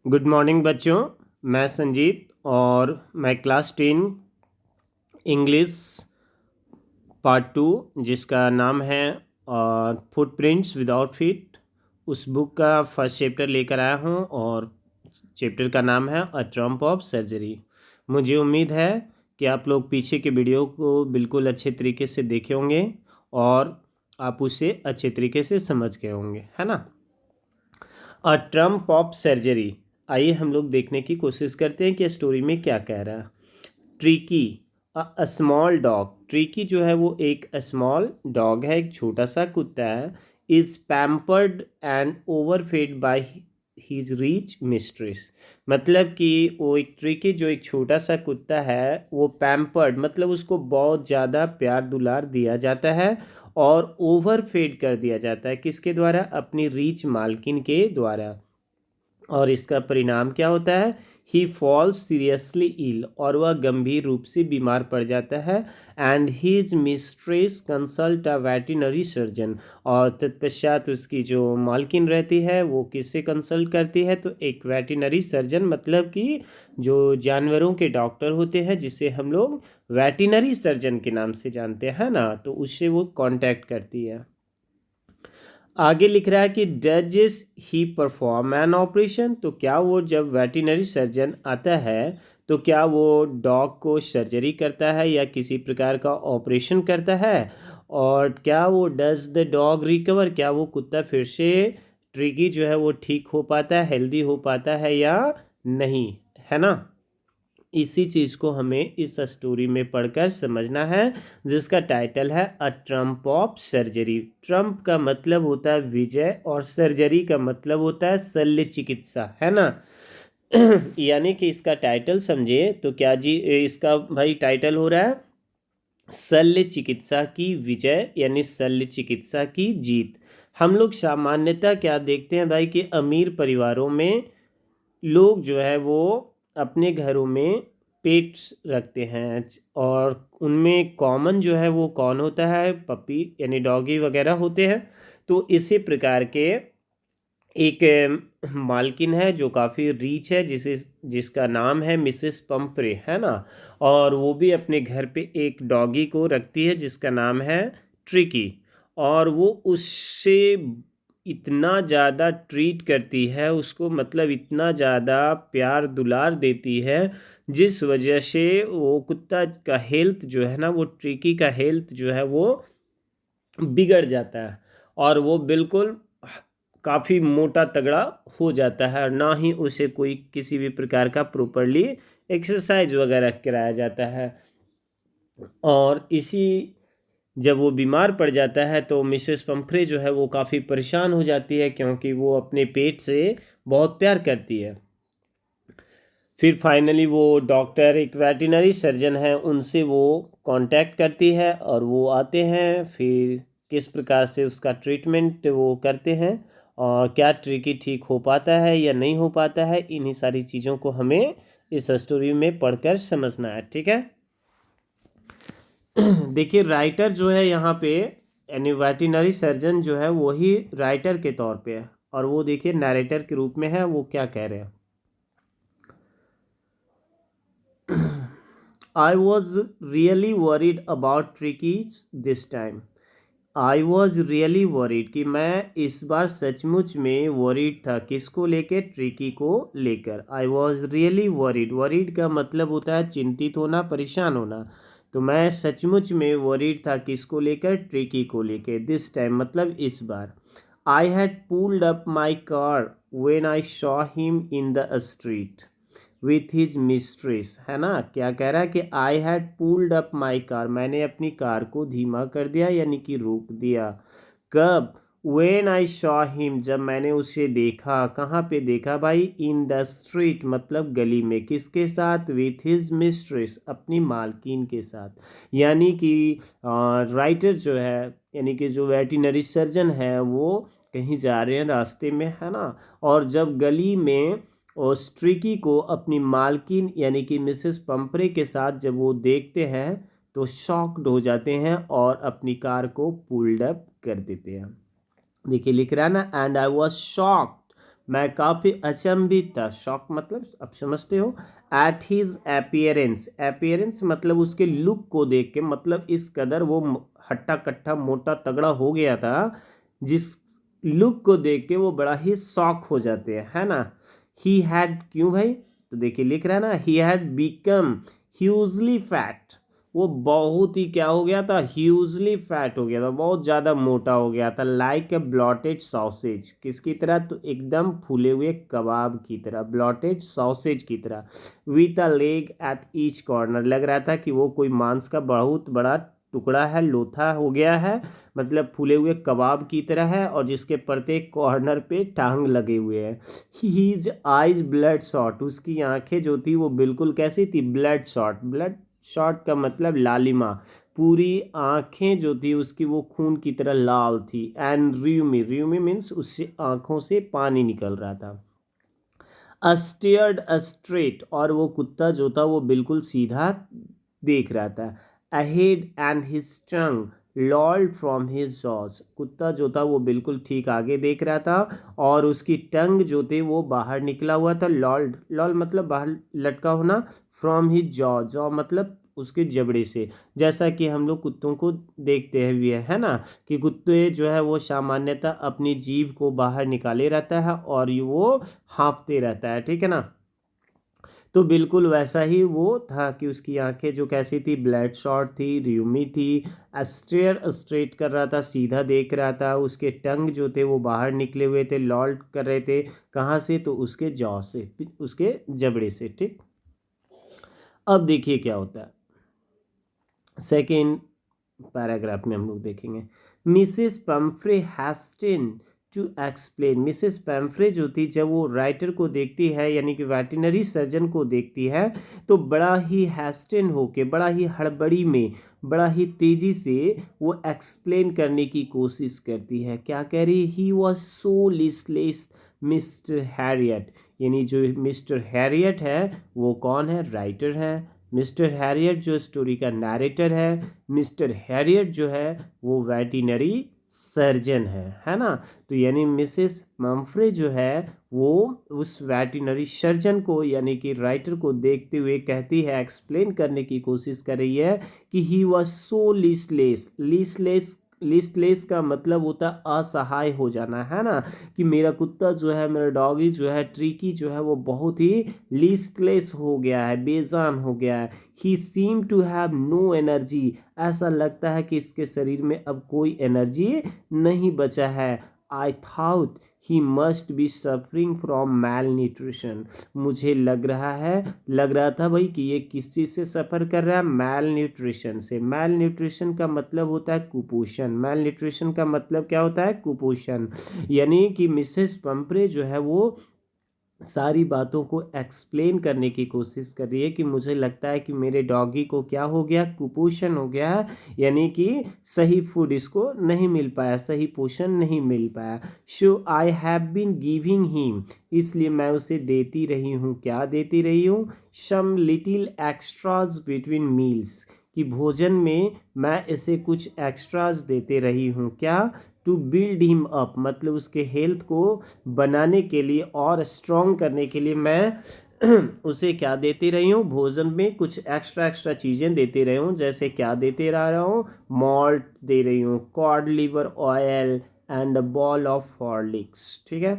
Good morning बच्चों। मैं संजीत और मैं क्लास 10 इंग्लिश पार्ट 2 जिसका नाम है फुटप्रिंट्स विदाउट फीट, उस बुक का फर्स्ट चैप्टर लेकर आया हूँ और चैप्टर का नाम है अ ट्रम्प ऑफ सर्जरी। मुझे उम्मीद है कि आप लोग पीछे के वीडियो को बिल्कुल अच्छे तरीके से देखे होंगे और आप उसे अच्छे तरीके से समझ गए होंगे, है ना। अ ट्रम्प ऑफ सर्जरी। आइए हम लोग देखने की कोशिश करते हैं कि स्टोरी में क्या कह रहा है। Tricky a small dog. Tricky जो है वो एक स्मॉल डॉग है, एक छोटा सा कुत्ता है। Is pampered and overfed by his rich mistress. मतलब कि वो एक ट्रिकी जो एक छोटा सा कुत्ता है वो पैम्पर्ड मतलब उसको बहुत ज़्यादा प्यार दुलार दिया जाता है और ओवरफेड कर दिया जाता है। किसके द्वारा? अपनी रीच मालकिन के द्वारा। और इसका परिणाम क्या होता है? ही फॉल्स सीरियसली इल, और वह गंभीर रूप से बीमार पड़ जाता है। And his mistress consult a veterinary surgeon, और तत्पश्चात उसकी जो मालकिन रहती है वो किससे कंसल्ट करती है? तो एक वेटरनरी सर्जन, मतलब कि जो जानवरों के डॉक्टर होते हैं जिसे हम लोग वेटरनरी सर्जन के नाम से जानते हैं ना, तो उससे वो कांटेक्ट करती है। आगे लिख रहा है कि duchess he perform an operation. तो क्या वो जब वेटरनरी सर्जन आता है तो क्या वो डॉग को सर्जरी करता है या किसी प्रकार का ऑपरेशन करता है? और क्या वो डज द डॉग रिकवर, क्या वो कुत्ता फिर से ट्रिकी जो है वो ठीक हो पाता है, हेल्दी हो पाता है या नहीं, है ना। इसी चीज़ को हमें इस स्टोरी में पढ़कर समझना है, जिसका टाइटल है अ ट्रम्प ऑफ सर्जरी। ट्रम्प का मतलब होता है विजय और सर्जरी का मतलब होता है शल्य चिकित्सा, है ना। यानी कि इसका टाइटल समझिए तो क्या जी, इसका भाई टाइटल हो रहा है शल्य चिकित्सा की विजय, यानी शल्य चिकित्सा की जीत। हम लोग सामान्यतः क्या देखते हैं भाई कि अमीर परिवारों में लोग जो है वो अपने घरों में पेट्स रखते हैं और उनमें कॉमन जो है वो कौन होता है? पपी यानी डॉगी वगैरह होते हैं। तो इसी प्रकार के एक मालकिन है जो काफ़ी रीच है, जिसका नाम है मिसेस पंपरे, है ना। और वो भी अपने घर पे एक डॉगी को रखती है जिसका नाम है ट्रिकी। और वो उससे इतना ज़्यादा ट्रीट करती है उसको, मतलब इतना ज़्यादा प्यार दुलार देती है, जिस वजह से वो कुत्ता का हेल्थ जो है ना, वो ट्रिकी का हेल्थ जो है वो बिगड़ जाता है और वो बिल्कुल काफ़ी मोटा तगड़ा हो जाता है और ना ही उसे कोई किसी भी प्रकार का प्रॉपरली एक्सरसाइज वगैरह कराया जाता है। और इसी जब वो बीमार पड़ जाता है तो मिसेस पंफ्रे जो है वो काफ़ी परेशान हो जाती है, क्योंकि वो अपने पेट से बहुत प्यार करती है। फिर फाइनली वो डॉक्टर, एक वेटरनरी सर्जन है, उनसे वो कांटेक्ट करती है और वो आते हैं। फिर किस प्रकार से उसका ट्रीटमेंट वो करते हैं और क्या ट्रिकी ठीक हो पाता है या नहीं हो पाता है, इन्हीं सारी चीज़ों को हमें इस स्टोरी में पढ़कर समझना है, ठीक है। देखिए राइटर जो है यहाँ पे, यानी वेटरनरी सर्जन जो है वही राइटर के तौर पे है, और वो देखिए नरेटर के रूप में है। वो क्या कह रहे हैं? I was really worried about Trickies this time. I was really worried कि मैं इस बार सचमुच में worried था। किसको लेके? ट्रिकी को लेकर। I was really worried। worried का मतलब होता है चिंतित होना, परेशान होना। तो मैं सचमुच में worried था किसको लेकर? ट्रिकी को लेकर। This time मतलब इस बार। I had pulled up my car when I saw him in the street with his mistress, है ना। क्या कह रहा है कि I had pulled up my car, मैंने अपनी कार को धीमा कर दिया यानी कि रोक दिया। कब? वेन आई शॉ हिम, जब मैंने उसे देखा। कहाँ पे देखा भाई? इन द स्ट्रीट मतलब गली में। किसके साथ? विथ हिज मिस्ट्रेस, अपनी मालकिन के साथ। यानी कि राइटर जो है, यानी कि जो वेटरनरी सर्जन है, वो कहीं जा रहे हैं रास्ते में, है ना। और जब गली में और स्ट्रिकी को अपनी मालकिन यानी कि मिसेस पंपरे के साथ जब वो देखते हैं तो शॉक्ड हो जाते हैं और अपनी कार को पुल्ड अप कर देते हैं। देखिए लिख रहा है ना, एंड आई वॉज शॉक्ड, मैं काफ़ी अचंभित था। शॉक मतलब अब समझते हो। एट हीज अपीयरेंस, अपीयरेंस मतलब उसके लुक को देख के, मतलब इस कदर वो हट्टा कट्टा मोटा तगड़ा हो गया था, जिस लुक को देख के वो बड़ा ही शॉक हो जाते हैं, है ना। ही हैड, क्यों भाई, तो देखिए लिख रहा है ना, he had become hugely fat, वो बहुत ही क्या हो गया था, ह्यूजली फैट हो गया था, बहुत ज़्यादा मोटा हो गया था। लाइक ए ब्लॉटेड सॉसेज, किसकी तरह, तो एकदम फूले हुए कबाब की तरह, ब्लॉटेड सॉसेज की तरह। With a leg at each corner, लग रहा था कि वो कोई मांस का बहुत बड़ा टुकड़ा है, लोथा हो गया है, मतलब फूले हुए कबाब की तरह है, और जिसके प्रत्येक कॉर्नर पे टांग लगे हुए हैं। हीज आइज ब्लड शॉट, उसकी आंखें जो थी वो बिल्कुल कैसी थी, ब्लड शॉट, ब्लड शॉट का मतलब लालिमा, पूरी आंखें जो थी उसकी वो खून की तरह लाल थी। एंड र्यूमी, र्यूमी मीन्स उससे आंखों से पानी निकल रहा था। अस्टेयर्ड स्ट्रेट, और वो कुत्ता जो था वो बिल्कुल सीधा देख रहा था। Ahead and his tongue लॉल्ड from his jaws, कुत्ता जो था वो बिल्कुल ठीक आगे देख रहा था, और उसकी टंग जो थे वो बाहर निकला हुआ था। लॉल्ड, लॉल मतलब बाहर लटका होना, फ्रॉम हिज जॉ, जॉ मतलब उसके जबड़े से। जैसा कि हम लोग कुत्तों को देखते हुए है ना, कि कुत्ते जो है वो सामान्यतः अपनी जीभ को बाहर निकाले रहता है और ये वो हाँफते रहता है, ठीक है ना। तो बिल्कुल वैसा ही वो था कि उसकी आंखें जो कैसी थी, ब्लड शॉट थी, र्यूमी थी, स्टेयर स्ट्रेट कर रहा था, सीधा देख रहा था। उसके टंग जो थे वो बाहर निकले हुए थे, लॉल्ट कर रहे थे, कहाँ से, तो उसके जॉ से, उसके जबड़े से, ठीक। अब देखिए क्या होता है सेकेंड पैराग्राफ में, हम लोग देखेंगे। Mrs Pumphrey hastened to explain, Mrs Pumphrey जो थी जब वो राइटर को देखती है, यानी कि वेटरनरी सर्जन को देखती है, तो बड़ा ही हैस्टिन होके, बड़ा ही हड़बड़ी में, बड़ा ही तेजी से वो एक्सप्लेन करने की कोशिश करती है। क्या कह रही, he was so listless mister Harriet, यानी जो मिस्टर हैरियट है वो कौन है, राइटर है। मिस्टर हैरियट जो स्टोरी का नैरेटर है, मिस्टर हैरियट जो है वो वेटरनरी सर्जन है ना। तो यानी मिसेस मम्फ्रे जो है वो उस वेटरनरी सर्जन को, यानी कि राइटर को देखते हुए कहती है, एक्सप्लेन करने की कोशिश कर रही है कि he was so listless, listless, listless का मतलब होता है असहाय हो जाना, है ना, कि मेरा कुत्ता जो है, मेरा डॉगी जो है, ट्रिकी जो है, वो बहुत ही लिस्टलेस हो गया है, बेजान हो गया है। He seem to have no energy, ऐसा लगता है कि इसके शरीर में अब कोई एनर्जी नहीं बचा है। I thought he must be suffering from malnutrition, मुझे लग रहा था भाई कि ये किस चीज़ से सफ़र कर रहा है, मैल न्यूट्रिशन से। मैल न्यूट्रिशन का मतलब होता है कुपोषण, मैल न्यूट्रिशन का मतलब क्या होता है, कुपोषण। यानी कि मिसेस पंपरे जो है वो सारी बातों को एक्सप्लेन करने की कोशिश कर रही है कि मुझे लगता है कि मेरे डॉगी को क्या हो गया, कुपोषण हो गया है, यानी कि सही फूड इसको नहीं मिल पाया, सही पोषण नहीं मिल पाया। So I have been giving him, इसलिए मैं उसे देती रही हूँ, क्या देती रही हूँ, some little extras between meals, कि भोजन में मैं इसे कुछ एक्स्ट्राज देते रही हूँ, क्या, टू बिल्ड हिम अप, मतलब उसके हेल्थ को बनाने के लिए और स्ट्रॉन्ग करने के लिए मैं उसे क्या देती रही हूँ, भोजन में कुछ एक्स्ट्रा एक्स्ट्रा चीज़ें देते रही हूँ। जैसे क्या देते रहा हूँ, मॉल्ट दे रही हूँ, cod liver oil and a ball of Horlicks, ठीक है।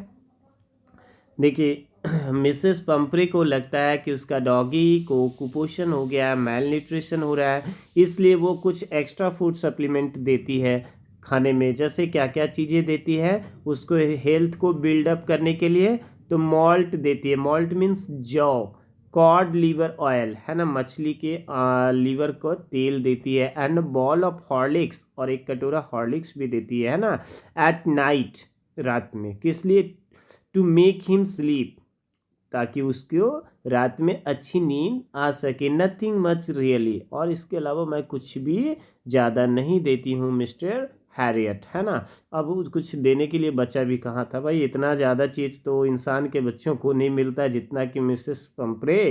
देखिए मिसेस पंपरे को लगता है कि उसका डॉगी को कुपोषण हो गया है, मेल न्यूट्रिशन हो रहा है, इसलिए वो कुछ एक्स्ट्रा फूड सप्लीमेंट देती है खाने में। जैसे क्या क्या चीज़ें देती है उसको, हेल्थ को बिल्डअप करने के लिए, तो मॉल्ट देती है, मॉल्ट मीन्स जौ, कॉड लिवर ऑयल है ना, मछली के लीवर को तेल देती है, एंड बॉल ऑफ हॉर्लिक्स, और एक कटोरा हॉर्लिक्स भी देती है ना, एट नाइट, रात में, किस लिए, टू मेक हिम स्लीप, ताकि उसको रात में अच्छी नींद आ सके। नथिंग मच रियली, और इसके अलावा मैं कुछ भी ज़्यादा नहीं देती हूँ मिस्टर हैरियट, है ना। अब कुछ देने के लिए बचा भी कहाँ था भाई, इतना ज़्यादा चीज़ तो इंसान के बच्चों को नहीं मिलता जितना कि मिसेस पंपरे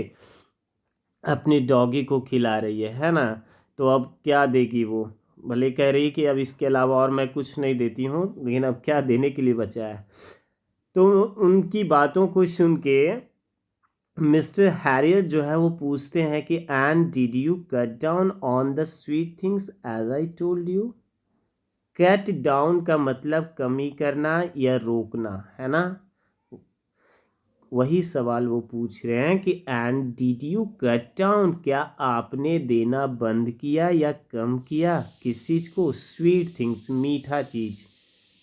अपनी डॉगी को खिला रही है ना। तो अब क्या देगी वो, भले कह रही कि अब इसके अलावा और मैं कुछ नहीं देती हूँ, लेकिन अब क्या देने के लिए बचा है। तो उनकी बातों को सुन के मिस्टर हैरियट जो है वो पूछते हैं कि and did you cut down on the sweet things as I told you. Cut down का मतलब कमी करना या रोकना, है ना। वही सवाल वो पूछ रहे हैं कि and did you cut down, क्या आपने देना बंद किया या कम किया किस चीज़ को, स्वीट थिंग्स, मीठा चीज़,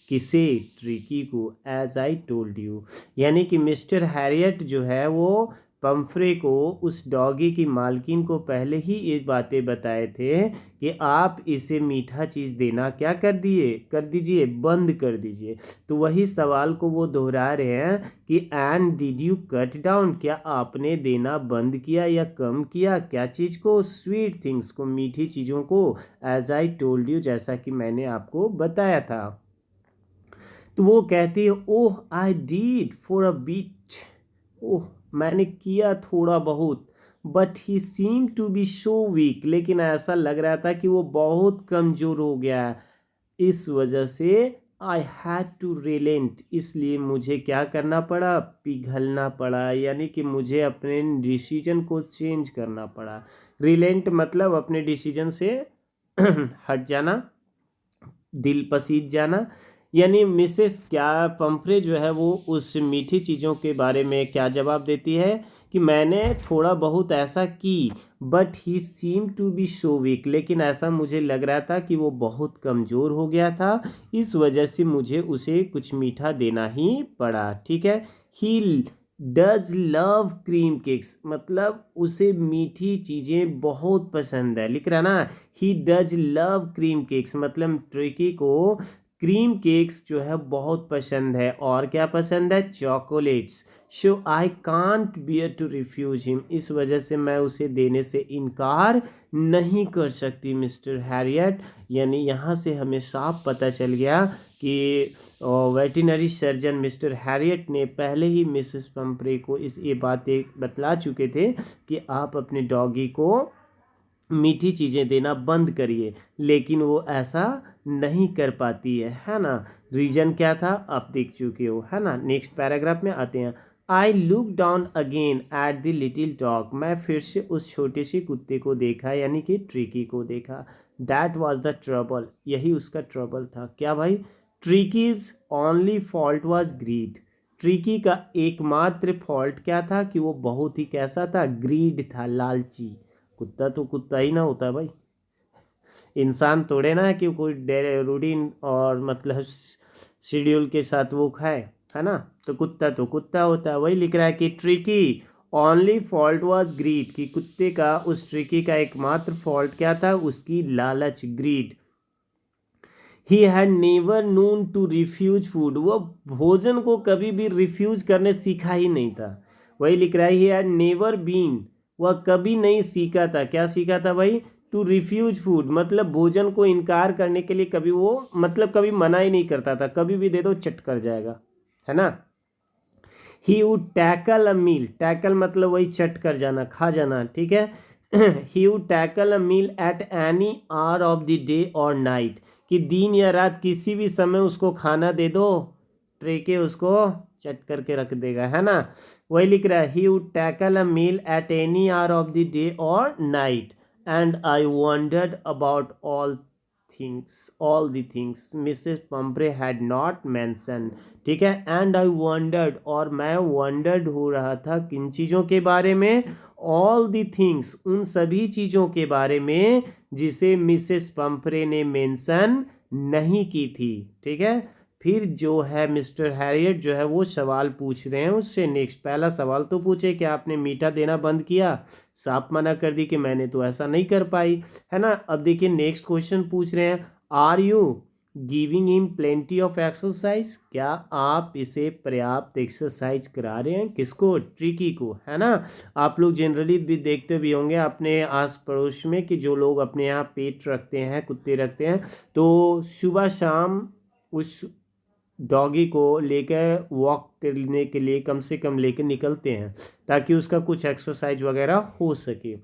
किसे, ट्रिकी को, एज आई टोल्ड यू। यानी कि मिस्टर हैरियट जो है वो पंफ्रे को, उस डॉगी की मालकिन को पहले ही ये बातें बताए थे कि आप इसे मीठा चीज़ देना क्या कर दीजिए, बंद कर दीजिए। तो वही सवाल को वो दोहरा रहे हैं कि and did you cut down, क्या आपने देना बंद किया या कम किया क्या चीज़ को, स्वीट थिंग्स को, मीठी चीज़ों को, एज आई टोल्ड यू, जैसा कि मैंने आपको बताया था। तो वो कहती है oh I did for a bit, oh मैंने किया थोड़ा बहुत, but he seem to be so weak, लेकिन ऐसा लग रहा था कि वो बहुत कमज़ोर हो गया है, इस वजह से आई हैड टू रिलेंट, इसलिए मुझे क्या करना पड़ा, पिघलना पड़ा, यानी कि मुझे अपने डिसीजन को चेंज करना पड़ा। रिलेंट मतलब अपने डिसीजन से हट जाना, दिल पसीज जाना। यानी मिसेस क्या पंफ्रे जो है वो उस मीठी चीज़ों के बारे में क्या जवाब देती है कि मैंने थोड़ा बहुत ऐसा की, but he seem to be so weak, लेकिन ऐसा मुझे लग रहा था कि वो बहुत कमज़ोर हो गया था, इस वजह से मुझे उसे कुछ मीठा देना ही पड़ा। ठीक है। ही डज लव क्रीम केक्स, मतलब उसे मीठी चीज़ें बहुत पसंद है, लिख रहा ना। He does love cream cakes मतलब ट्रिकी को क्रीम केक्स जो है बहुत पसंद है, और क्या पसंद है, chocolates. So I can't bear to refuse him, इस वजह से मैं उसे देने से इनकार नहीं कर सकती मिस्टर हैरियट। यानी यहाँ से हमें साफ पता चल गया कि वेटरनरी सर्जन मिस्टर हैरियट ने पहले ही मिसेस पंफ्रे को ये बातें बतला चुके थे कि आप अपने डॉगी को मीठी चीज़ें देना बंद करिए, लेकिन वो ऐसा नहीं कर पाती है ना। रीज़न क्या था आप देख चुके हो, है ना। नेक्स्ट पैराग्राफ में आते हैं। I look down again at the little dog, मैं फिर से उस छोटे से कुत्ते को देखा, यानी कि ट्रिकी को देखा। दैट वॉज द ट्रबल, यही उसका ट्रबल था। क्या भाई, Tricky's only fault was greed, Tricky का एकमात्र फॉल्ट क्या था कि वो बहुत ही कैसा था, ग्रीड था, लालची। कुत्ता तो कुत्ता ही ना होता भाई, इंसान तोड़े ना कि कोई रूटीन और मतलब शेड्यूल के साथ वो खाए, है ना। तो कुत्ता होता है। वही लिख रहा है कि Tricky only fault was greed, कि कुत्ते का, उस ट्रिकी का एकमात्र फॉल्ट क्या था, उसकी लालच, greed. He had never known to refuse food, वो भोजन को कभी भी रिफ्यूज करने सीखा ही नहीं था। वही लिख रहा है ही हैड नेवर बीन, वह कभी नहीं सीखा था, क्या सीखा था भाई, टू रिफ्यूज फूड, मतलब भोजन को इनकार करने के लिए कभी वो, मतलब कभी मना ही नहीं करता था, कभी भी दे दो चट कर जाएगा, है ना। He would tackle a meal, tackle मतलब वही चट कर जाना, खा जाना, ठीक है। He would tackle a meal at any hour of the day और नाइट, कि दिन या रात किसी भी समय उसको खाना दे दो, ट्रेके उसको चट करके रख देगा, है ना। वही लिख रहा है he would tackle a meal at any hour of the day और night, and I wondered about all the things Mrs Pumphrey had not mention, ठीक है। एंड आई वंडर्ड, और मैं वंडर्ड हो रहा था किन चीज़ों के बारे में, ऑल द थिंग्स, उन सभी चीज़ों के बारे में जिसे मिसेस पंफ्रे ने मेंशन नहीं की थी, ठीक है। फिर जो है मिस्टर हैरियट जो है वो सवाल पूछ रहे हैं उससे। नेक्स्ट पहला सवाल तो पूछे कि आपने मीठा देना बंद किया, साफ मना कर दी कि मैंने तो ऐसा नहीं कर पाई, है ना। अब देखिए नेक्स्ट क्वेश्चन पूछ रहे हैं, are you giving him plenty of exercise, क्या आप इसे पर्याप्त एक्सरसाइज करा रहे हैं, किसको, ट्रिकी को, है ना। आप लोग जनरली भी देखते भी होंगे अपने आस पड़ोस में कि जो लोग अपने यहाँ पेट रखते हैं, कुत्ते रखते हैं, तो सुबह शाम उस डॉगी को लेकर वॉक करने के लिए कम से कम लेकर निकलते हैं, ताकि उसका कुछ एक्सरसाइज वगैरह हो सके।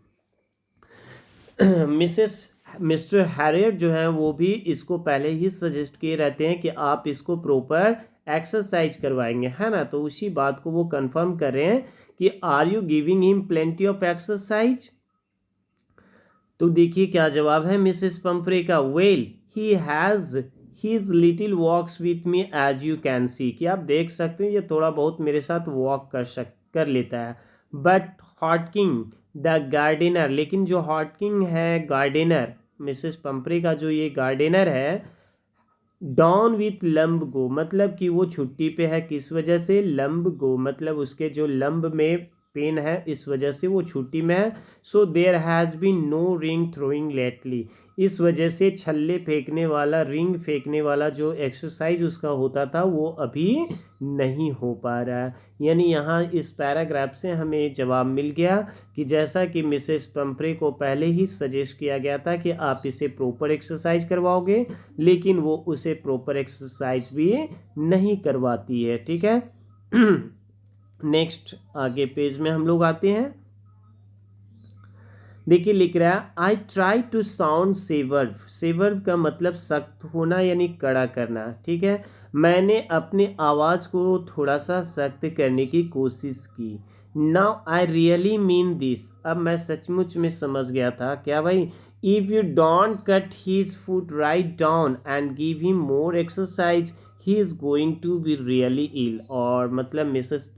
मिस्टर हैरियट जो है वो भी इसको पहले ही सजेस्ट किए रहते हैं कि आप इसको प्रॉपर एक्सरसाइज करवाएंगे, है ना। तो उसी बात को वो कंफर्म कर रहे हैं कि are you giving him plenty of exercise. तो देखिए क्या जवाब है मिसेस पंपरे का। Well he has his little walks with me as you can see, कि आप देख सकते हो ये थोड़ा बहुत मेरे साथ वॉक कर लेता है। बट हॉटकिंग द गार्डनर, लेकिन जो हॉटकिंग है गार्डनर, मिसेस पंपरे का जो ये गार्डनर है, डाउन विथ लंब गो, मतलब कि वो छुट्टी पे है, किस वजह से, लंब गो मतलब उसके जो लंब में पेन है इस वजह से वो छुट्टी में है। So there has been no ring throwing lately, इस वजह से छल्ले फेंकने वाला, रिंग फेंकने वाला जो एक्सरसाइज उसका होता था वो अभी नहीं हो पा रहा है। यानी यहाँ इस पैराग्राफ से हमें जवाब मिल गया कि जैसा कि मिसेस पंपरे को पहले ही सजेस्ट किया गया था कि आप इसे प्रॉपर एक्सरसाइज करवाओगे, लेकिन वो उसे प्रॉपर एक्सरसाइज भी नहीं करवाती है। ठीक है। नेक्स्ट आगे पेज में हम लोग आते हैं। देखिए लिख रहा है आई ट्राई टू साउंड सेवर्ब, सेवर्ब का मतलब सख्त होना यानी कड़ा करना। ठीक है, मैंने अपनी आवाज़ को थोड़ा सा सख्त करने की कोशिश की। Now I really mean this, अब मैं सचमुच में समझ गया था। क्या भाई, if you don't cut his food right down and give him more exercise he is going to be really ill, और मतलब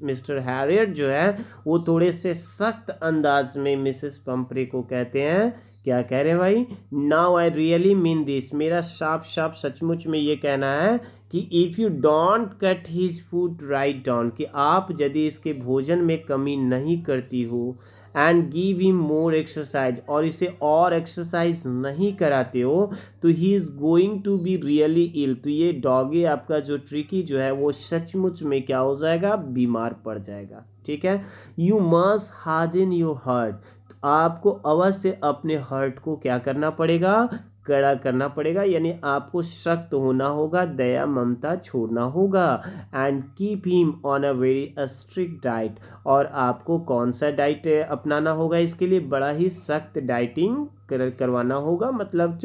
मिस्टर हैरियट जो है वो थोड़े से सख्त अंदाज में मिसेस पंपरे को कहते हैं, क्या कह रहे हैं भाई, now I really mean this, मेरा साफ साफ सचमुच में ये कहना है कि if you don't cut his food write down, कि आप यदि इसके भोजन में कमी नहीं करती हो, and give him more exercise, और इसे और एक्सरसाइज नहीं कराते हो, तो he is going to be really ill, तो ये डॉगी आपका जो ट्रिकी जो है वो सचमुच में क्या हो जाएगा, बीमार पड़ जाएगा। ठीक है, you must harden your heart, आपको अवश्य अपने हार्ट को क्या करना पड़ेगा, कड़ा करना पड़ेगा, यानी आपको सख्त होना होगा, दया ममता छोड़ना होगा। And keep him on a very strict diet, और आपको कौन सा डाइट अपनाना होगा, इसके लिए बड़ा ही सख्त डाइटिंग करवाना होगा, मतलब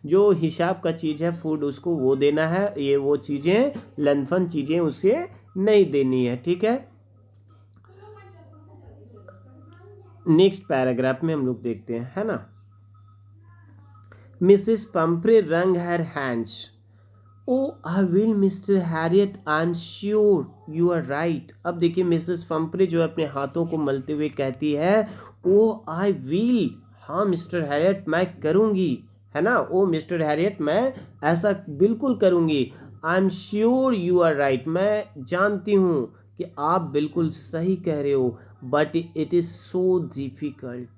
जो हिसाब का चीज़ है फूड उसको वो देना है, ये वो चीज़ें लनफन चीज़ें उसे नहीं देनी है। ठीक है, नेक्स्ट पैराग्राफ में हम लोग देखते हैं, है ना। Mrs Pumphrey wrung her hands, oh I will Mr Herriot, I am sure you are right. अब देखिए मिसेस पंपरे जो अपने हाथों को मलते हुए कहती है, ओ आई विल, हाँ मिस्टर हैरियट मैं करूँगी, है ना, ओ मिस्टर हैरियट मैं ऐसा बिल्कुल करूँगी। I am sure you are right, मैं जानती हूँ कि आप बिल्कुल सही कह रहे हो, but it is so difficult,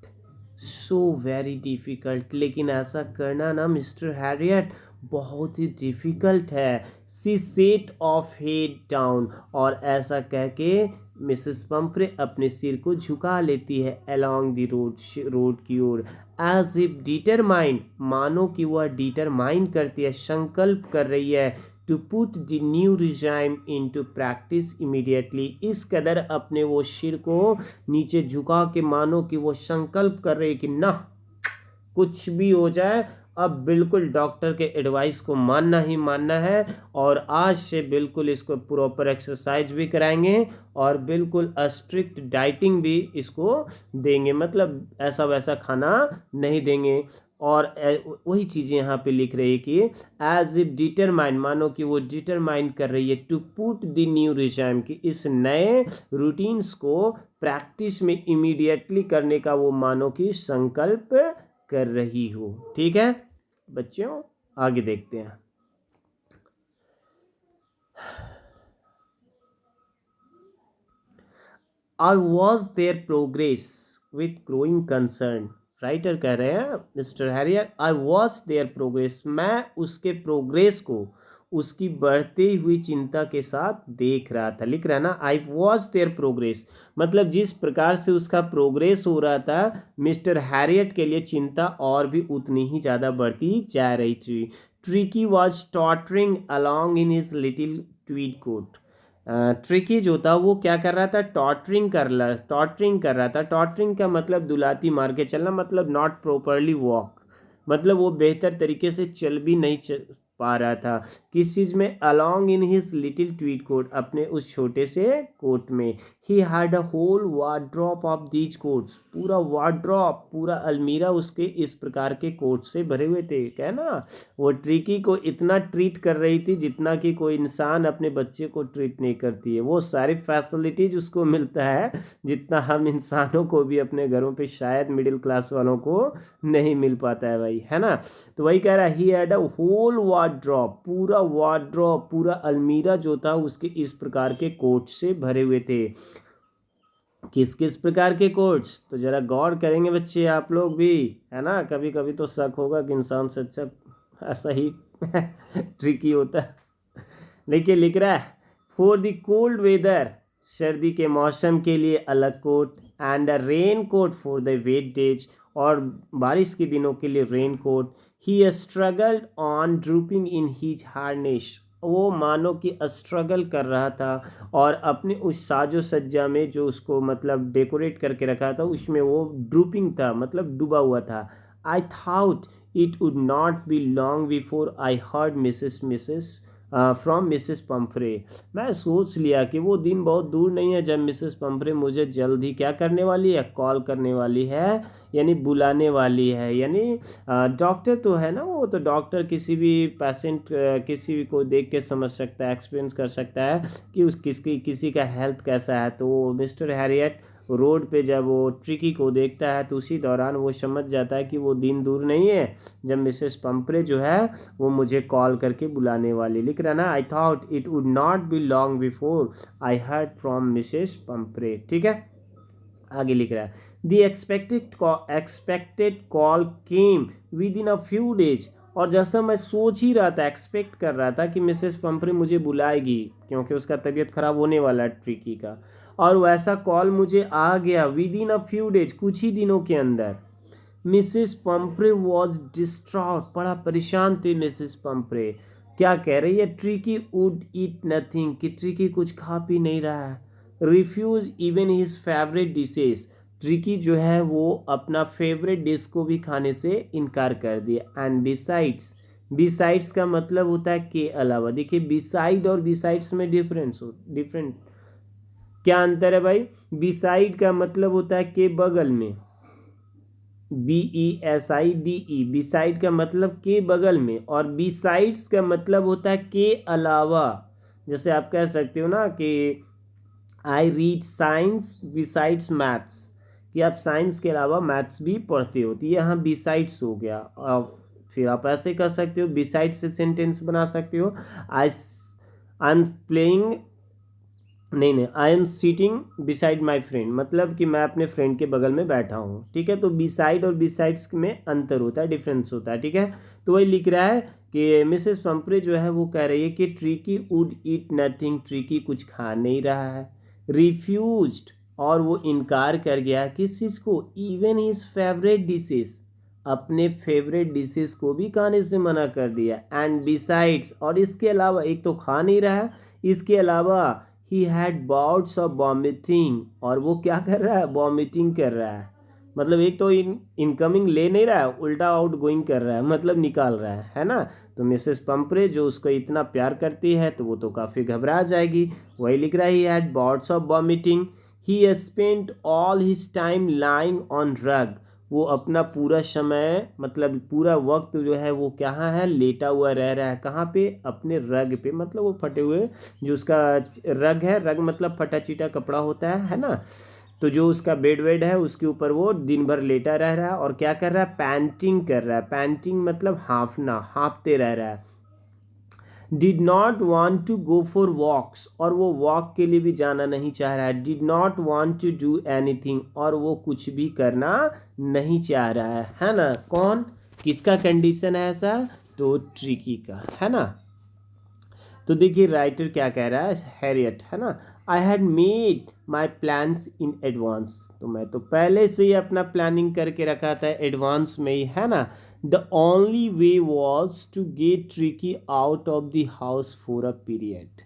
so very difficult, लेकिन ऐसा करना ना मिस्टर हैरियट बहुत ही डिफ़िकल्ट है। सी सेट ऑफ हेड डाउन, और ऐसा कह के मिसेस पंपरे अपने सिर को झुका लेती है अलोंग द रोड की ओर, एज इफ डिटरमाइंड, मानो कि वह डिटरमाइन करती है, संकल्प कर रही है, to put the new regime into practice immediately, इस कदर अपने वो सिर को नीचे झुका के मानो कि वो संकल्प कर रही है कि ना कुछ भी हो जाए अब बिल्कुल डॉक्टर के एडवाइस को मानना ही मानना है, और आज से बिल्कुल इसको प्रॉपर एक्सरसाइज भी कराएंगे और बिल्कुल स्ट्रिक्ट डाइटिंग भी इसको देंगे, मतलब ऐसा वैसा खाना नहीं देंगे। और वही चीज़ें यहाँ पे लिख रही है कि एज इफ डिटरमाइन, मानो कि वो डिटरमाइन कर रही है, to put the new regime, कि इस नए रूटीन्स को प्रैक्टिस में इमीडिएटली करने का वो मानो कि संकल्प कर रही हो। ठीक है बच्चों, आगे देखते हैं। I was there progress with growing concern, writer कह रहे हैं mister Harrier, I was there progress, मैं उसके प्रोग्रेस को उसकी बढ़ती हुई चिंता के साथ देख रहा था। लिख रहा है ना, आई वॉज देयर प्रोग्रेस, मतलब जिस प्रकार से उसका प्रोग्रेस हो रहा था, मिस्टर हैरियट के लिए चिंता और भी उतनी ही ज़्यादा बढ़ती जा रही थी। Tricki was tottering along in his little tweed coat, Tricki जो था वो क्या कर रहा था, टॉटरिंग कर रहा था। टॉटरिंग का मतलब दुलाती मार के चलना, मतलब नॉट प्रॉपरली वॉक, मतलब वो बेहतर तरीके से चल भी नहीं पा रहा था। किस चीज़ में? Along in his little tweed coat, अपने उस छोटे से कोट में। He had a whole wardrobe of these coats, पूरा वार्डरोब, पूरा अलमीरा उसके इस प्रकार के कोट से भरे हुए थे। क्या ना, वो ट्रिकी को इतना ट्रीट कर रही थी जितना कि कोई इंसान अपने बच्चे को ट्रीट नहीं करती है। वो सारी फैसिलिटीज उसको मिलता है जितना हम इंसानों को भी अपने घरों पे शायद मिडिल क्लास वालों को नहीं मिल पाता है भाई, है ना। तो वही कह रहा है, he had a whole wardrobe, पूरा वार्डरोब, पूरा अलमीरा जो था उसके इस प्रकार के कोट से भरे हुए थे। किस किस प्रकार के कोट्स? तो जरा गौर करेंगे बच्चे आप लोग भी, है ना। कभी कभी तो शक होगा कि इंसान से अच्छा ऐसा ही ट्रिकी होता है। देखिए लिख रहा है, फॉर द कोल्ड वेदर, सर्दी के मौसम के लिए अलग coat, and a rain coat for the wet days, और बारिश के दिनों के लिए rain coat. He struggled on drooping in his harness, वो मानो कि स्ट्रगल कर रहा था और अपने उस साजो सज्जा में जो उसको मतलब डेकोरेट करके रखा था उसमें वो ड्रूपिंग था, मतलब डूबा हुआ था। I thought it would not be long before I heard Mrs from Mrs Pumphrey, मैं सोच लिया कि वो दिन बहुत दूर नहीं है जब मिसेस पंफरे मुझे जल्द ही क्या करने वाली है, कॉल करने वाली है, यानी बुलाने वाली है। यानी डॉक्टर तो है ना, वो तो डॉक्टर किसी भी पेशेंट किसी भी को देख के समझ सकता है, एक्सपीरियंस कर सकता है कि उस किसी का हेल्थ कैसा है। तो मिस्टर हैरियट रोड पे जब वो ट्रिकी को देखता है तो उसी दौरान वो समझ जाता है कि वो दिन दूर नहीं है जब मिसेस पंपरे जो है वो मुझे कॉल करके बुलाने वाली। लिख रहा ना, I thought it would not be long before I heard from Mrs Pumphrey. ठीक है, आगे लिख रहा है, the expected call came within a few days, और जैसा मैं सोच ही रहा था, एक्सपेक्ट कर रहा था कि मिसेस पंपरे मुझे बुलाएगी क्योंकि उसका तबीयत खराब होने वाला है ट्रिकी का, और वैसा कॉल मुझे आ गया with in a few days, कुछ ही दिनों के अंदर। मिसेस पंपरे वॉज डिस्ट्रॉट, बड़ा परेशान थे मिसेस पंपरे। क्या कह रही है, ट्रिकी वुड ईट नथिंग, कि ट्रिकी कुछ खा पी नहीं रहा है। Refuse even his favourite dishes, Tricky जो है वो अपना फेवरेट डिश को भी खाने से इनकार कर दिया। एंड बिसाइड्स, बिसाइड्स का मतलब होता है के अलावा। देखिए बिसाइड और बिसाइड्स में डिफरेंट क्या अंतर है भाई? बिसाइड का मतलब होता है के बगल में, BESIDE, बिसाइड का मतलब के बगल में, और बिसाइड्स का मतलब होता है के अलावा। जैसे आप कह सकते हो ना कि I read science besides maths, कि आप साइंस के अलावा मैथ्स भी पढ़ते हो, तो ये यहाँ बिसाइड्स हो गया। और फिर आप ऐसे कर सकते हो, बिसाइड्स से सेंटेंस बना सकते हो, आई आई एम प्लेइंग, नहीं, I am sitting beside my friend, मतलब कि मैं अपने फ्रेंड के बगल में बैठा हूँ। ठीक है, तो बिसाइड और बिसाइड्स में अंतर होता है, डिफरेंस होता है। ठीक है, तो वही लिख रहा है कि मिसेस पंपरे जो है वो कह रही है कि tricky would eat nothing, tricky कुछ खा नहीं रहा है। रिफ्यूज्ड, और वो इनकार कर गया किस चीज़ को, इवन हिज फेवरेट डिशेस, अपने फेवरेट डिशेस को भी खाने से मना कर दिया। एंड बिसाइड्स, और इसके अलावा, एक तो खा नहीं रहा है, इसके अलावा he had bouts of vomiting, और वो क्या कर रहा है, वॉमिटिंग कर रहा है। मतलब एक तो इनकमिंग ले नहीं रहा है, उल्टा आउट गोइंग कर रहा है, मतलब निकाल रहा है ना। तो मिसेस पंपरे जो उसको इतना प्यार करती है तो वो तो काफ़ी घबरा जाएगी। वही लिख रहा है, he had bouts of vomiting, he spent all his time lying on रग, वो अपना पूरा समय, मतलब पूरा वक्त जो है वो कहाँ है, लेटा हुआ रह रहा है। कहाँ पे, अपने रग पे, मतलब वो फटे हुए जो उसका रग है, रग मतलब फटा चिटा कपड़ा होता है ना। तो जो उसका बेड वेड है उसके ऊपर वो दिन भर लेटा रह रहा है और क्या कर रहा है, पैंटिंग कर रहा है। पैंटिंग मतलब हाँफना, हाँफते रह रहा है। Did not want to go for walks, और वो वॉक के लिए भी जाना नहीं चाह रहा है। Did not want to do anything, और वो कुछ भी करना नहीं चाह रहा है ना। कौन, किसका कंडीशन है ऐसा, तो ट्रिकी का, है ना। तो देखिए राइटर क्या कह रहा है, हैरियट, है ना, I had made my plans in advance, तो मैं तो पहले से ही अपना प्लानिंग करके रखा था एडवांस में ही, है ना। The only way was to get Tricky out of the house for a period,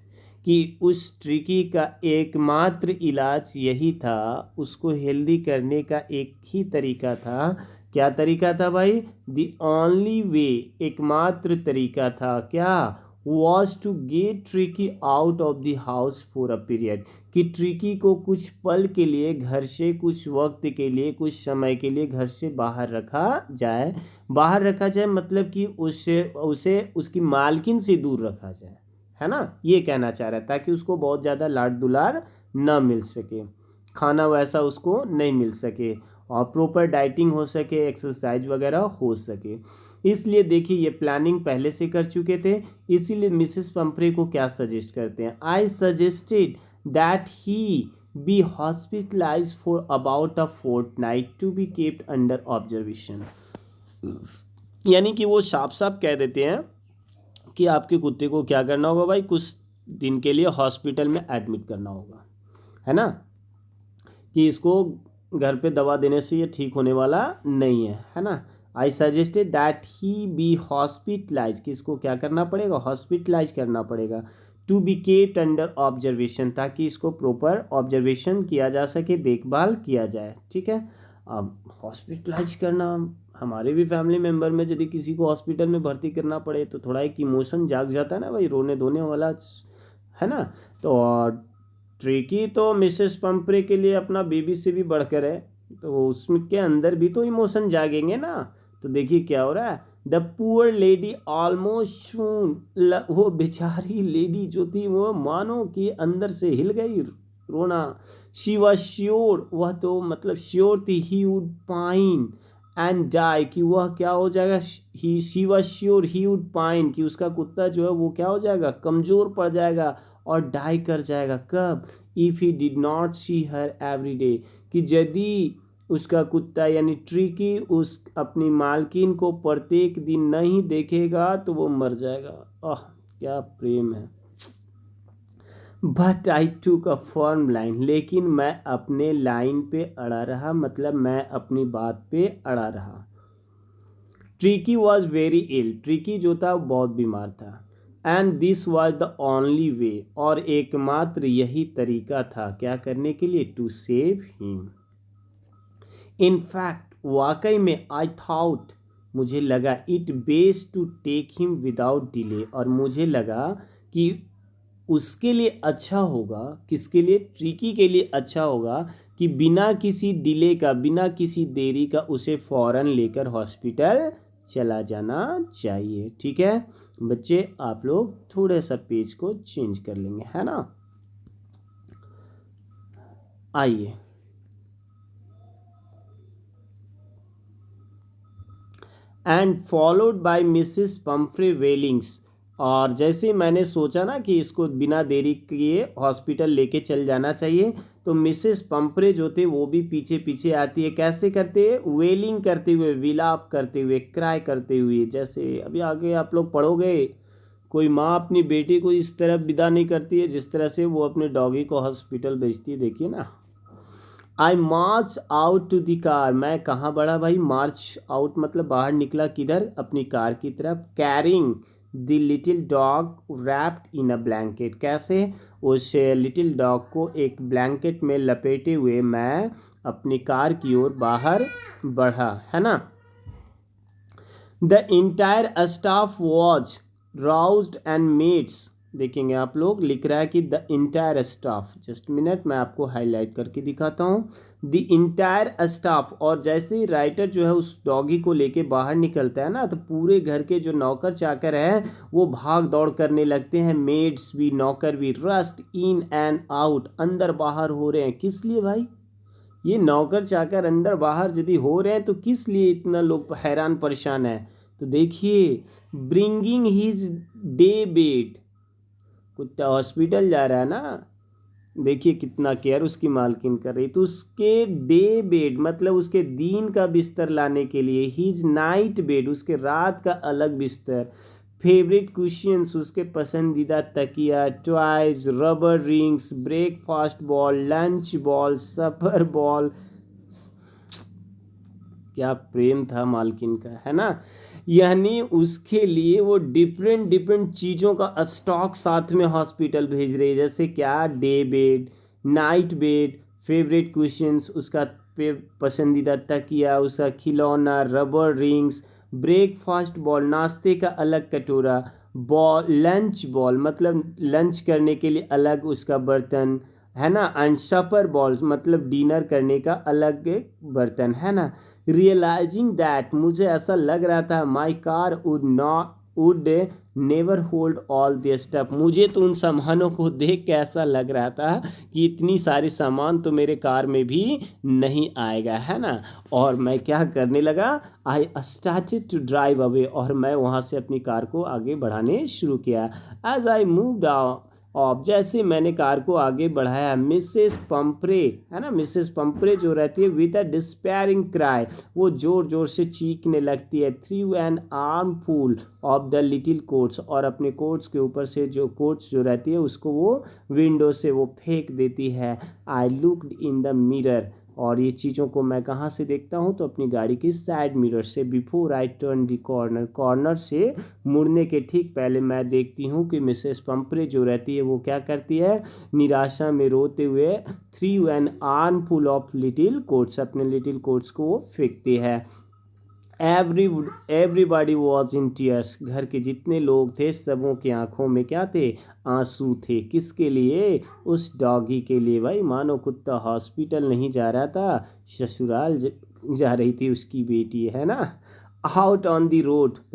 कि उस ट्रिकी का एकमात्र इलाज यही था, उसको हेल्दी करने का एक ही तरीका था क्या तरीका था भाई? द ओनली वे, एकमात्र तरीका था क्या? Was to get Tricky out of the house for a period, कि ट्रिकी को कुछ पल के लिए घर से, कुछ वक्त के लिए, कुछ समय के लिए घर से बाहर रखा जाए। बाहर रखा जाए मतलब कि उसे उसे उसकी मालकिन से दूर रखा जाए, है ना, ये कहना चाह रहा है, ताकि उसको बहुत ज़्यादा लाड दुलार ना मिल सके, खाना वैसा उसको नहीं मिल सके, और प्रॉपर डाइटिंग हो सके, एक्सरसाइज वगैरह हो सके। इसलिए देखिए ये प्लानिंग पहले से कर चुके थे, इसीलिए मिसेस पंपरे को क्या सजेस्ट करते हैं? I suggested that he be hospitalise for about a fortnight to be kept under observation. यानी कि वो साफ साफ कह देते हैं कि आपके कुत्ते को क्या करना होगा भाई, कुछ दिन के लिए हॉस्पिटल में एडमिट करना होगा, है ना, कि इसको घर पे दवा देने से ये ठीक होने वाला नहीं है ना। I suggested that he be hospitalise, कि इसको क्या करना पड़ेगा? हॉस्पिटलाइज करना पड़ेगा। To be kept under observation, ताकि इसको प्रॉपर ऑब्जर्वेशन किया जा सके, देखभाल किया जाए, ठीक है। अब हॉस्पिटलाइज करना, हमारे भी फैमिली मेम्बर में यदि किसी को हॉस्पिटल में भर्ती करना पड़े तो थोड़ा एक इमोशन जाग जाता है ना भाई, रोने धोने वाला, है ना। तो ट्रिकी तो मिसेस पंपरे के लिए अपना बेबी से भी बढ़कर है, तो उसके अंदर भी तो इमोशन जागेंगे ना। तो देखिए क्या हो रहा है, द पुअर लेडी ऑलमोस्ट, वो बेचारी लेडी जो थी वो मानो कि अंदर से हिल गई रोना। शी वॉज श्योर, वह तो मतलब श्योर थी, he would pine and die, कि वह क्या हो जाएगा, he she was sure he would pine, कि उसका कुत्ता जो है वो क्या हो जाएगा, कमज़ोर पड़ जाएगा और डाई कर जाएगा। कब? If he did not see her every day, कि यदि उसका कुत्ता यानी ट्रिकी उस अपनी मालकिन को प्रत्येक दिन नहीं देखेगा तो वो मर जाएगा। आह क्या प्रेम है। बट आई टूक अ फर्म लाइन, लेकिन मैं अपने लाइन पे अड़ा रहा, मतलब मैं अपनी बात पे अड़ा रहा। Tricky was very ill, Tricky जो था बहुत बीमार था। And this was the only way, और एकमात्र यही तरीका था क्या करने के लिए, to save him. In fact, वाकई में, आई थॉट, मुझे लगा, it best to take him without delay, और मुझे लगा कि उसके लिए अच्छा होगा, किसके लिए, ट्रिकी के लिए अच्छा होगा कि बिना किसी डिले का, बिना किसी देरी का उसे फ़ौरन लेकर हॉस्पिटल चला जाना चाहिए। ठीक है बच्चे, आप लोग थोड़ा सा पेज को चेंज कर लेंगे, है ना। आइए, and followed by Mrs Pumphrey wailings, और जैसे मैंने सोचा ना कि इसको बिना देरी किए हॉस्पिटल लेके चल जाना चाहिए, तो मिसेस पंपरे जो थे वो भी पीछे पीछे आती है। कैसे करते हैं? वेलिंग करते हुए, विलाप करते हुए, क्राई करते हुए। जैसे अभी आगे आप लोग पढ़ोगे, कोई माँ अपनी बेटी को इस तरह विदा नहीं करती है जिस तरह से वो अपने डॉगी को हॉस्पिटल भेजती है, देखिए ना। आई मार्च आउट टू द कार, मैं कहाँ बढ़ा भाई, मार्च आउट मतलब बाहर निकला, किधर, अपनी कार की तरफ। Carrying the little dog wrapped in a blanket, कैसे, उस लिटिल डॉग को एक ब्लैंकेट में लपेटे हुए मैं अपनी कार की ओर बाहर बढ़ा, है ना। The entire staff was roused and mates, देखेंगे आप लोग, लिख रहा है कि the entire staff, just minute मैं आपको हाईलाइट करके दिखाता हूँ। द इंटायर स्टाफ, और जैसे ही राइटर जो है उस डॉगी को लेके बाहर निकलता है ना, तो पूरे घर के जो नौकर चाकर हैं वो भाग दौड़ करने लगते हैं। मेड्स भी, नौकर भी, रस्ट इन एंड आउट, अंदर बाहर हो रहे हैं। किस लिए भाई? ये नौकर चाकर अंदर बाहर यदि हो रहे हैं तो किस लिए इतना लोग हैरान परेशान है? तो देखिए, ब्रिंगिंग हिज डे बेड, कुत्ता हॉस्पिटल जा रहा है ना, देखिए कितना केयर उसकी मालकिन कर रही, तो उसके डे बेड मतलब उसके दिन का बिस्तर लाने के लिए, हिज नाइट बेड उसके रात का अलग बिस्तर, फेवरेट कुशियंस उसके पसंदीदा तकिया, toys, rubber rings, breakfast bowl, lunch bowl, supper bowl, क्या प्रेम था मालकिन का, है ना। यानी उसके लिए वो डिफरेंट डिफरेंट चीज़ों का स्टॉक साथ में हॉस्पिटल भेज रही है, जैसे क्या, day bed, night bed, favourite questions, उसका पसंदीदा तकिया, उसका खिलौना, रबर रिंग्स, ब्रेकफास्ट बॉल, नाश्ते का अलग कटोरा, बॉल, लंच बॉल मतलब लंच करने के लिए अलग उसका बर्तन है ना, एंड सपर बॉल्स मतलब डिनर करने का अलग एक बर्तन है ना। रियलाइजिंग दैट, मुझे ऐसा लग रहा था my car would never hold all this stuff, मुझे तो उन सामानों को देख के ऐसा लग रहा था कि इतनी सारी सामान तो मेरे कार में भी नहीं आएगा है ना। और मैं क्या करने लगा, I started to drive away, और मैं वहाँ से अपनी कार को आगे बढ़ाने शुरू किया। एज आई मूव्ड ऑफ, जैसे मैंने कार को आगे बढ़ाया, मिसेस पंपरे है ना, मिसेस पंपरे जो रहती है, विद अ डिस्पेयरिंग क्राई, वो ज़ोर ज़ोर से चीखने लगती है, through an arm full of the little quotes, और अपने कोट्स के ऊपर से जो कोट्स जो रहती है उसको वो विंडो से वो फेंक देती है। I looked in the mirror, और ये चीज़ों को मैं कहाँ से देखता हूँ, तो अपनी गाड़ी की साइड मिरर से। Before I turn the corner, corner से मुड़ने के ठीक पहले मैं देखती हूँ कि मिसेस पंपरे जो रहती है वो क्या करती है, निराशा में रोते हुए through an arm full of little quotes, अपने लिटिल कोट्स को वो फेंकती है। एवरीबॉडी वॉज इन टीयर्स, घर के जितने लोग थे सबों की आंखों में क्या थे, आंसू थे। किसके लिए, उस डॉगी के लिए भाई, मानो कुत्ता हॉस्पिटल नहीं जा रहा था, ससुराल जा रही थी उसकी बेटी है ना। आउट ऑन द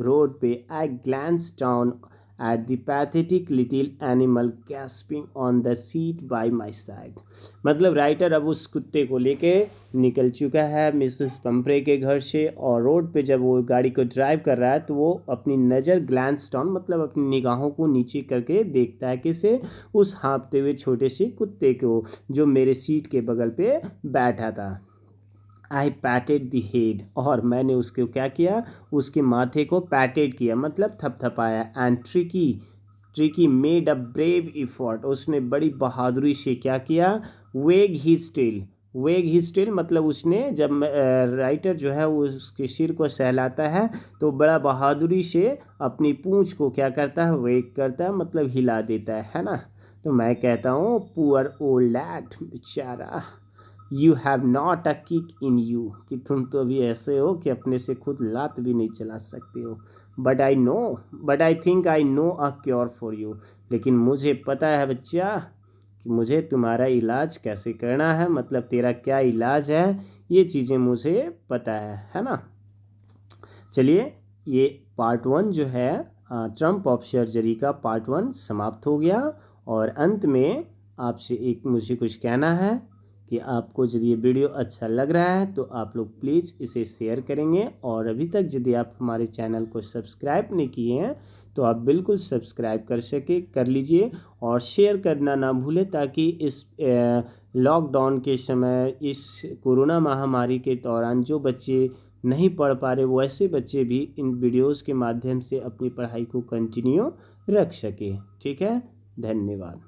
रोड पे I glanced down at the pathetic little animal gasping on the seat by my side, मतलब राइटर अब उस कुत्ते को लेके निकल चुका है मिसेस पंपरे के घर से, और रोड पे जब वो गाड़ी को ड्राइव कर रहा है तो वो अपनी नज़र ग्लैंस डाउन मतलब अपनी निगाहों को नीचे करके देखता है, किसे, उस हाँफते हुए छोटे से कुत्ते को जो मेरे सीट के बगल पे बैठा था। आई पैटेड द हेड, और मैंने उसको क्या किया, उसके माथे को पैटेड किया मतलब थपथपाया। And Tricki made a brave effort, उसने बड़ी बहादुरी से क्या किया, वेग हिज टेल मतलब उसने जब राइटर जो है वो उसके सिर को सहलाता है तो बड़ा बहादुरी से अपनी पूंछ को क्या करता है, वेग करता है मतलब हिला देता है ना। तो मैं कहता हूँ पुअर ओल्ड लैड, बेचारा, you have not a kick in you, कि तुम तो अभी ऐसे हो कि अपने से खुद लात भी नहीं चला सकते हो। But I think I know a cure for you, लेकिन मुझे पता है बच्चा कि मुझे तुम्हारा इलाज कैसे करना है, मतलब तेरा क्या इलाज है, ये चीज़ें मुझे पता है ना। चलिए, ये पार्ट 1 जो है ट्रम्प ऑफ सर्जरी का पार्ट 1 समाप्त हो गया। और अंत में आपसे एक मुझे कुछ कहना है कि आपको यदि ये वीडियो अच्छा लग रहा है तो आप लोग प्लीज़ इसे शेयर करेंगे, और अभी तक यदि आप हमारे चैनल को सब्सक्राइब नहीं किए हैं तो आप बिल्कुल सब्सक्राइब कर लीजिए, और शेयर करना ना भूलें, ताकि इस लॉकडाउन के समय, इस कोरोना महामारी के दौरान जो बच्चे नहीं पढ़ पा रहे, वो ऐसे बच्चे भी इन वीडियोस के माध्यम से अपनी पढ़ाई को कंटिन्यू रख सके। ठीक है, धन्यवाद।